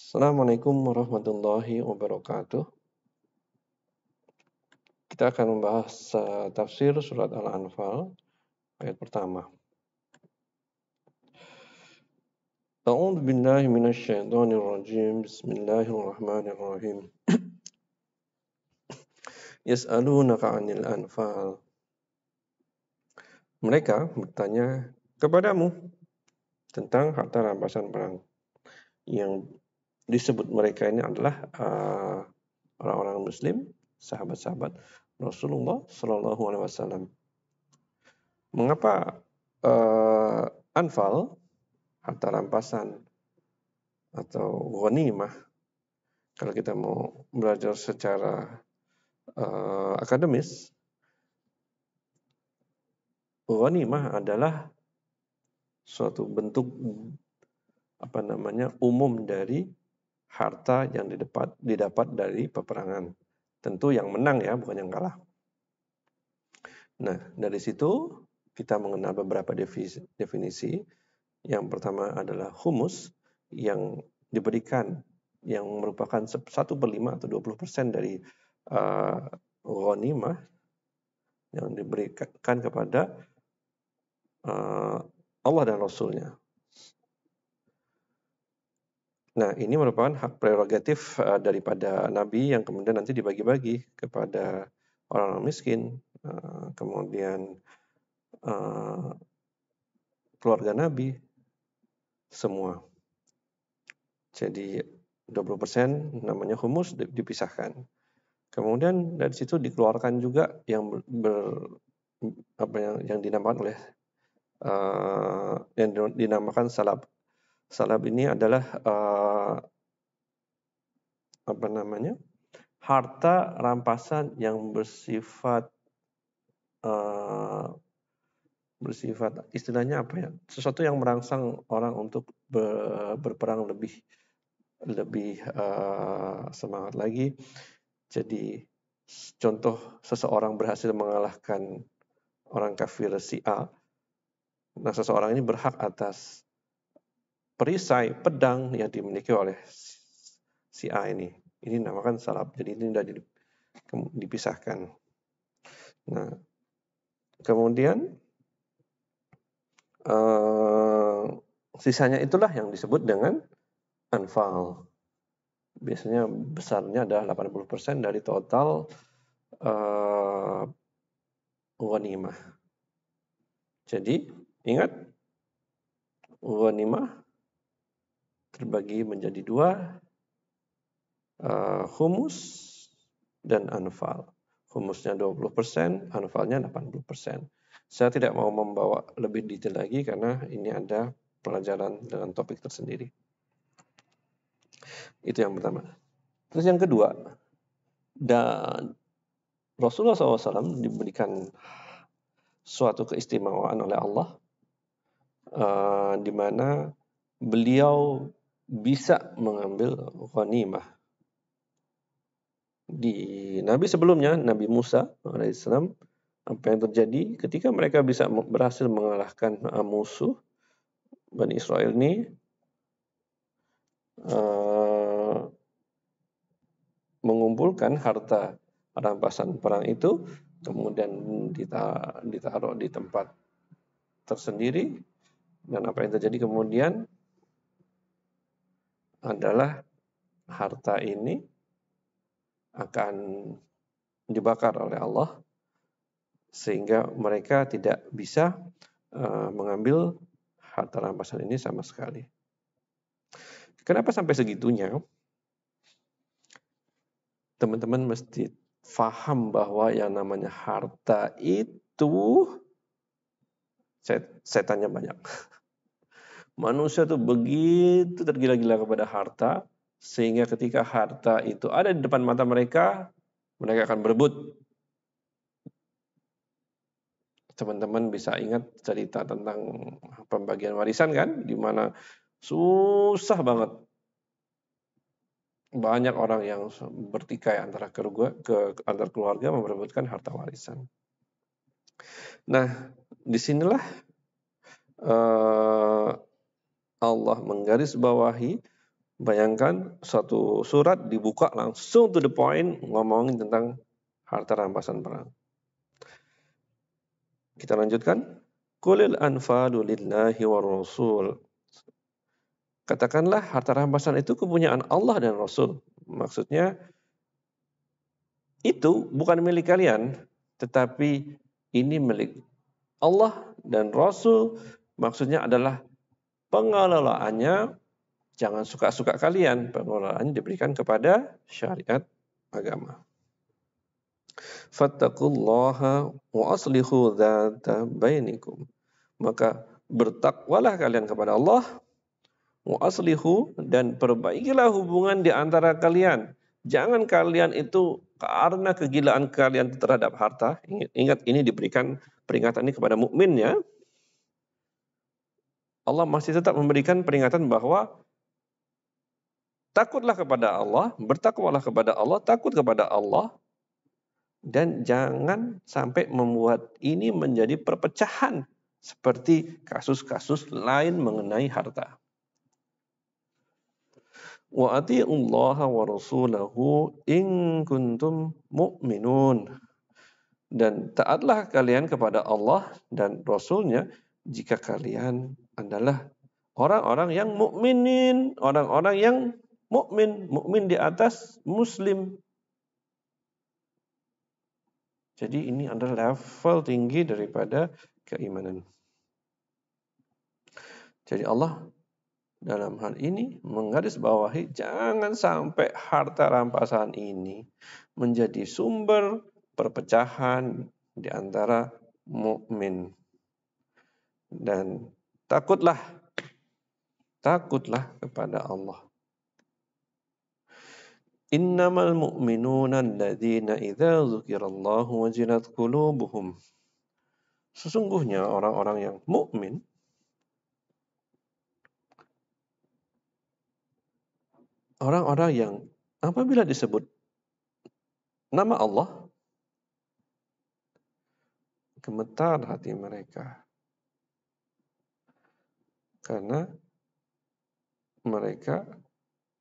Assalamualaikum warahmatullahi wabarakatuh. Kita akan membahas tafsir surat Al-Anfal ayat pertama. A'udzu billahi minasyaitonir rajim. Bismillahirrahmanirrahim. Yas'alunaka 'anil anfal. Mereka bertanya kepadamu tentang harta rampasan perang. Yang disebut mereka ini adalah orang-orang muslim, sahabat-sahabat Rasulullah Shallallahu alaihi wasallam. Mengapa anfal, harta rampasan atau ghanimah, kalau kita mau belajar secara akademis, ghanimah adalah suatu bentuk umum dari harta yang didapat dari peperangan. Tentu yang menang ya, bukan yang kalah. Nah, dari situ kita mengenal beberapa definisi. Yang pertama adalah humus, yang diberikan, yang merupakan 1/5 atau 20% dari ghanimah yang diberikan kepada Allah dan Rasulnya. Nah, ini merupakan hak prerogatif daripada Nabi yang kemudian nanti dibagi-bagi kepada orang miskin, kemudian keluarga Nabi, semua. Jadi 20% namanya humus dipisahkan. Kemudian dari situ dikeluarkan juga yang yang dinamakan oleh yang dinamakan salab. Salab ini adalah harta rampasan yang bersifat istilahnya apa ya? Sesuatu yang merangsang orang untuk berperang lebih semangat lagi. Jadi contoh seseorang berhasil mengalahkan orang kafir si A. Nah, seseorang ini berhak atas perisai, pedang yang dimiliki oleh si A ini. Ini dinamakan salab. Jadi ini sudah dipisahkan. Nah, kemudian sisanya itulah yang disebut dengan anfal. Biasanya besarnya adalah 80% dari total ghanimah. Jadi ingat, ghanimah terbagi menjadi dua, humus dan anfal. Humusnya 20%, anfalnya 80%. Saya tidak mau membawa lebih detail lagi karena ini ada pelajaran dengan topik tersendiri. Itu yang pertama. Terus yang kedua, dan Rasulullah SAW diberikan suatu keistimewaan oleh Allah, di mana beliau bisa mengambil ghanimah. Di Nabi sebelumnya, Nabi Musa alaihissalam, apa yang terjadi ketika mereka bisa berhasil mengalahkan musuh Bani Israel ini, mengumpulkan harta rampasan perang itu, kemudian ditaruh di tempat tersendiri, dan apa yang terjadi kemudian adalah harta ini akan dibakar oleh Allah sehingga mereka tidak bisa mengambil harta rampasan ini sama sekali. Kenapa sampai segitunya? Teman-teman mesti paham bahwa yang namanya harta itu setannya banyak. Manusia tuh begitu tergila-gila kepada harta, sehingga ketika harta itu ada di depan mata mereka, mereka akan berebut. Teman-teman bisa ingat cerita tentang pembagian warisan kan, di mana susah banget. Banyak orang yang bertikai antar keluarga memperebutkan harta warisan. Nah, disinilah Allah menggarisbawahi Bayangkan suatu surat dibuka langsung to the point ngomongin tentang harta rampasan perang. Kita lanjutkan. Qulil anfalu lillahi war rasul. Katakanlah harta rampasan itu kepunyaan Allah dan Rasul. Maksudnya itu bukan milik kalian, tetapi ini milik Allah dan Rasul. Maksudnya adalah pengelolaannya jangan suka-suka kalian. Pengelolaannya diberikan kepada syariat agama. Fattaqullaha wa aslihu dzata bainikum. Maka bertakwalah kalian kepada Allah, wa aslihu, dan perbaikilah hubungan di antara kalian. Jangan kalian itu karena kegilaan kalian terhadap harta, ingat ini diberikan peringatan ini kepada mukmin ya. Allah masih tetap memberikan peringatan bahwa takutlah kepada Allah, bertakwalah kepada Allah, takut kepada Allah, dan jangan sampai membuat ini menjadi perpecahan seperti kasus-kasus lain mengenai harta. Wa atiullaha wa rasulahu in kuntum mu'minun. Dan taatlah kalian kepada Allah dan Rasulnya jika kalian adalah orang-orang yang mukminin, orang-orang yang mukmin di atas muslim. Jadi ini adalah level tinggi daripada keimanan. Jadi Allah dalam hal ini menggarisbawahi jangan sampai harta rampasan ini menjadi sumber perpecahan di antara mukmin. Dan takutlah kepada Allah. Innamal mu'minuna alladzina idza dzukirallahu wajilat qulubuhum. Sesungguhnya orang-orang yang mukmin orang-orang yang apabila disebut nama Allah gemetar hati mereka. Karena mereka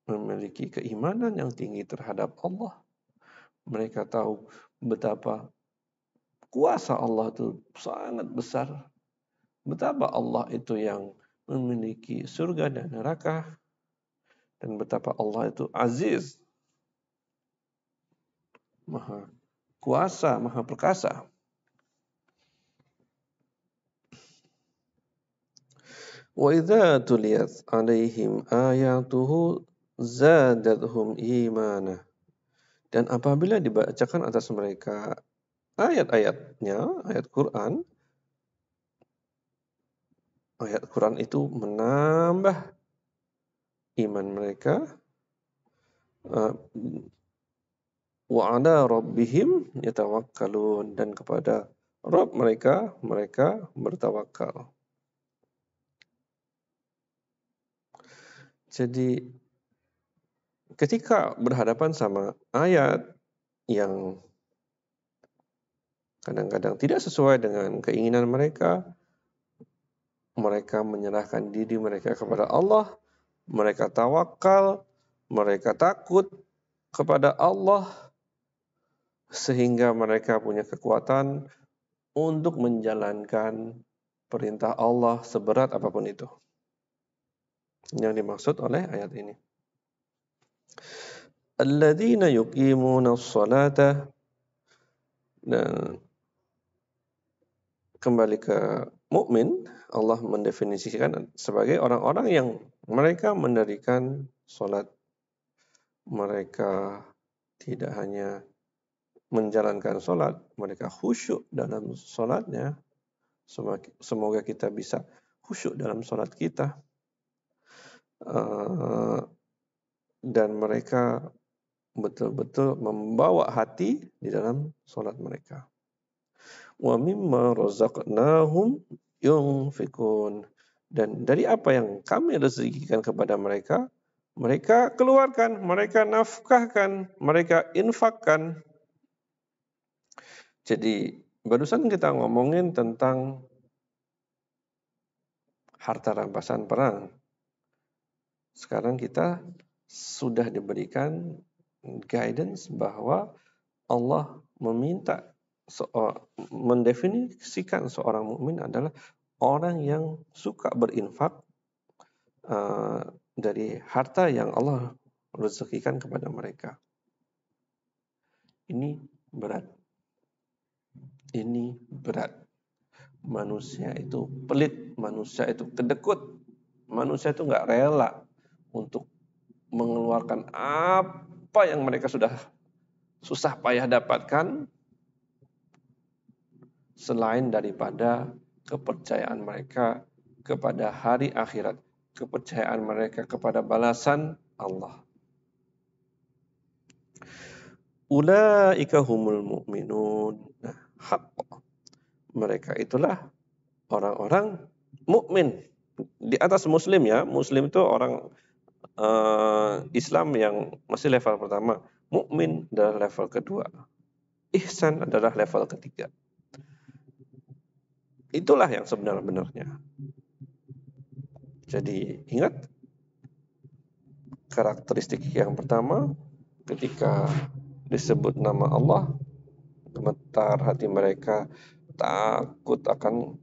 memiliki keimanan yang tinggi terhadap Allah. Mereka tahu betapa kuasa Allah itu sangat besar. Betapa Allah itu yang memiliki surga dan neraka. Dan betapa Allah itu aziz. Maha kuasa, maha perkasa. Wa idza tuliyat alaihim ayatuhu zadatuhum imana. Dan apabila dibacakan atas mereka ayat-ayatnya, ayat Quran itu menambah iman mereka. Wa ala rabbihim yatawakkalun, dan kepada Rabb mereka bertawakal. Jadi ketika berhadapan sama ayat yang kadang-kadang tidak sesuai dengan keinginan mereka menyerahkan diri mereka kepada Allah, mereka tawakal, mereka takut kepada Allah, sehingga mereka punya kekuatan untuk menjalankan perintah Allah seberat apapun itu. Yang dimaksud oleh ayat ini. Alladzina yuqimuna sholata. Dan kembali ke mukmin, Allah mendefinisikan sebagai orang-orang yang mereka mendirikan sholat. Mereka tidak hanya menjalankan sholat, mereka khusyuk dalam sholatnya. Semoga kita bisa khusyuk dalam sholat kita. Dan mereka betul-betul membawa hati di dalam sholat mereka. Wa mimma razaqnahum yunfikun. Dan dari apa yang kami rezekikan kepada mereka, mereka keluarkan, mereka nafkahkan, mereka infakkan. Jadi barusan kita ngomongin tentang harta rampasan perang. Sekarang kita sudah diberikan guidance bahwa Allah meminta mendefinisikan seorang mukmin adalah orang yang suka berinfak dari harta yang Allah rezekikan kepada mereka. Ini berat. Ini berat. Manusia itu pelit, manusia itu kedekut, manusia itu nggak rela untuk mengeluarkan apa yang mereka sudah susah payah dapatkan selain daripada kepercayaan mereka kepada hari akhirat, kepercayaan mereka kepada balasan Allah. Ulaika humul mu'minun. Nah, hak mereka itulah orang-orang mukmin di atas muslim ya. Muslim itu orang Islam yang masih level pertama. Mukmin adalah level kedua. Ihsan adalah level ketiga. Itulah yang sebenar-benarnya. Jadi ingat karakteristik yang pertama ketika disebut nama Allah, gemetar hati mereka, takut akan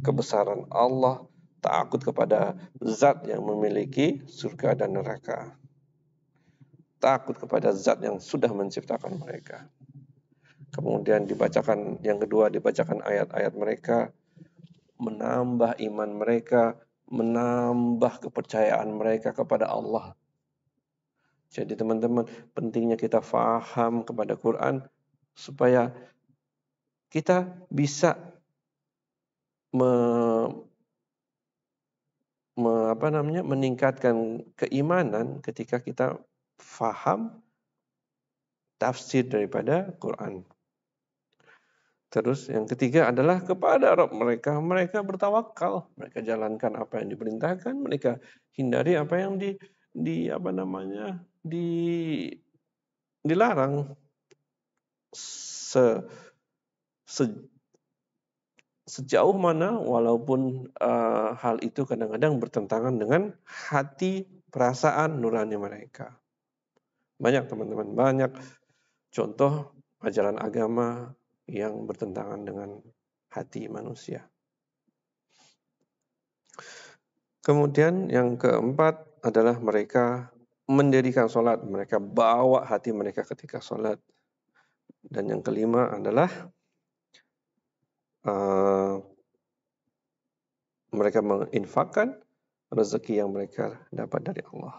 kebesaran Allah, takut kepada zat yang memiliki surga dan neraka, takut kepada zat yang sudah menciptakan mereka. Kemudian dibacakan, yang kedua dibacakan ayat-ayat mereka, menambah iman mereka, menambah kepercayaan mereka kepada Allah. Jadi teman-teman, pentingnya kita faham kepada Quran supaya kita bisa meningkatkan keimanan ketika kita faham tafsir daripada Quran. Terus yang ketiga adalah kepada Rabb mereka. Mereka bertawakal, mereka jalankan apa yang diperintahkan, mereka hindari apa yang dilarang. Sejauh mana walaupun hal itu kadang-kadang bertentangan dengan hati, perasaan nurani mereka. Banyak teman-teman, banyak contoh ajaran agama yang bertentangan dengan hati manusia. Kemudian yang keempat adalah mereka mendirikan sholat. Mereka bawa hati mereka ketika sholat. Dan yang kelima adalah mereka menginfakkan rezeki yang mereka dapat dari Allah.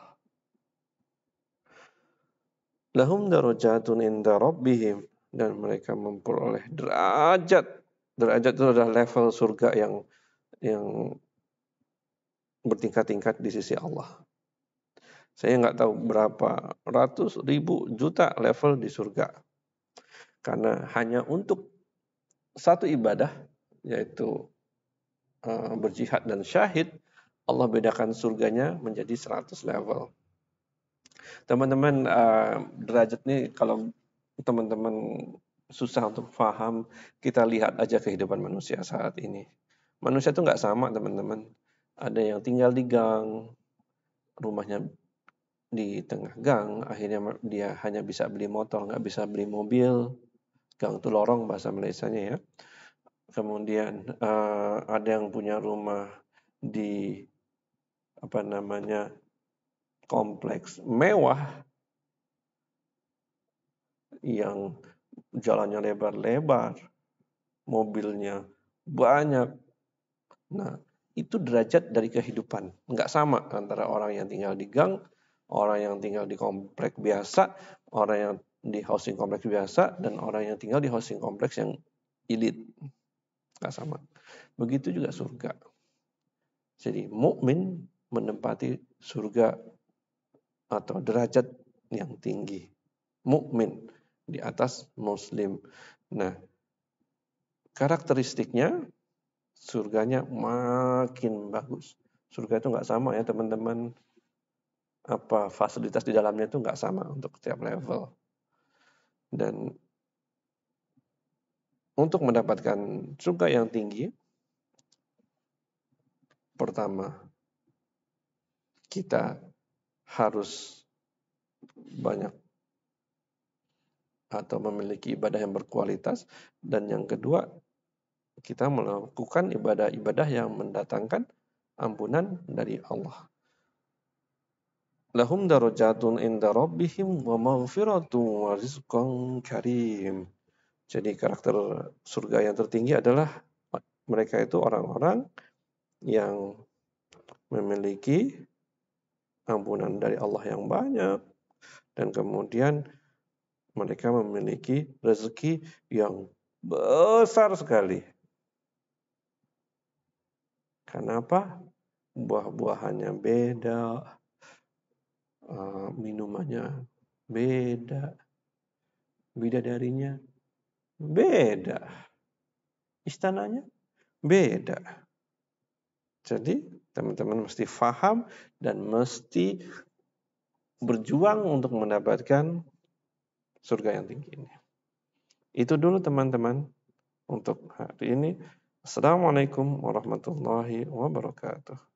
Lahum darajatun inda rabbihim, dan mereka memperoleh derajat. Derajat itu adalah level surga yang bertingkat-tingkat di sisi Allah. Saya nggak tahu berapa ratus ribu juta level di surga. Karena hanya untuk satu ibadah, yaitu berjihad dan syahid, Allah bedakan surganya menjadi 100 level. Teman-teman, derajat ini kalau teman-teman susah untuk paham, kita lihat aja kehidupan manusia saat ini. Manusia itu nggak sama, teman-teman. Ada yang tinggal di gang, rumahnya di tengah gang, akhirnya dia hanya bisa beli motor, nggak bisa beli mobil. Gang itu lorong bahasa Malaysianya ya. Kemudian ada yang punya rumah di kompleks mewah yang jalannya lebar-lebar, mobilnya banyak. Nah, itu derajat dari kehidupan. Nggak sama antara orang yang tinggal di gang, orang yang tinggal di kompleks biasa, orang yang di housing kompleks biasa, dan orang yang tinggal di housing kompleks yang elit. Nggak sama. Begitu juga surga. Jadi mukmin menempati surga atau derajat yang tinggi. Mukmin di atas muslim. Nah, karakteristiknya surganya makin bagus. Surga itu nggak sama ya teman-teman. Fasilitas di dalamnya itu nggak sama untuk setiap level. Dan untuk mendapatkan surga yang tinggi, pertama kita harus banyak atau memiliki ibadah yang berkualitas, dan yang kedua kita melakukan ibadah-ibadah yang mendatangkan ampunan dari Allah. Lahum darajatun inda rabbihim wa maghfiratun wa rizqan karim. Jadi karakter surga yang tertinggi adalah mereka itu orang-orang yang memiliki ampunan dari Allah yang banyak, dan kemudian mereka memiliki rezeki yang besar sekali. Kenapa? Buah-buahannya beda, minumannya beda, bidadarinya beda, istananya beda. Jadi teman-teman mesti paham dan mesti berjuang untuk mendapatkan surga yang tinggi ini. Itu dulu teman-teman untuk hari ini. Assalamualaikum warahmatullahi wabarakatuh.